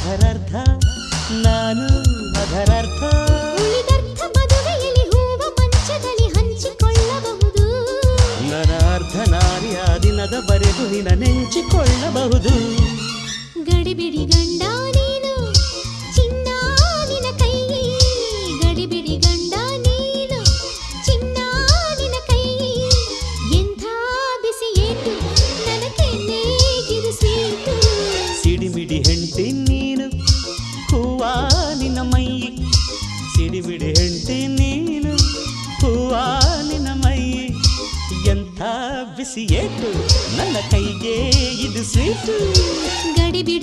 ಅದರರ್ಥ ನಾನು ಅದರರ್ಥ ಉಳಿದರ್ಥ ಮದುವೆಯಲ್ಲಿ ಹೂವ ಮಂಚದಲ್ಲಿ ಹಂಚಿಕೊಳ್ಳಬಹುದು ನನ್ನ ಅರ್ಧ ನಾರಿಯ ದಿನದ ಬರೆಗೂ ನಿನ್ನ ನೆಂಚಿಕೊಳ್ಳಬಹುದು ಗಡಿಬಿಡಿ ಗಂಡ ನೀನು ಚಿನ್ನ ನಿನ ಕೈ ಗಡಿಬಿಡಿ ಗಂಡ ನೀನು ಚಿನ್ನ ನಿನ ಕೈ ಎಂಥ ಬಿಸಿ ಏಟು ನನ್ನ ಕೆನ್ನೆಗಿದು ಸ್ವೀಟು ಸಿಡಿಮಿಡಿ ಹೆಂಡತಿ ನೀನು ಹೂವ ನಿನ್ನ ಮೈ ಸಿಡಿಮಿಡಿ ಹೆಂಡತಿ ನೀನು ಹೂವ ನಿನ್ನ ಮೈ ಎಂಥ ಬಿಸಿ ಏಟು ನನ್ನ ಕೈಗೆ ಇದು ಸ್ವೀಟು ಗಡಿಬಿಡಿ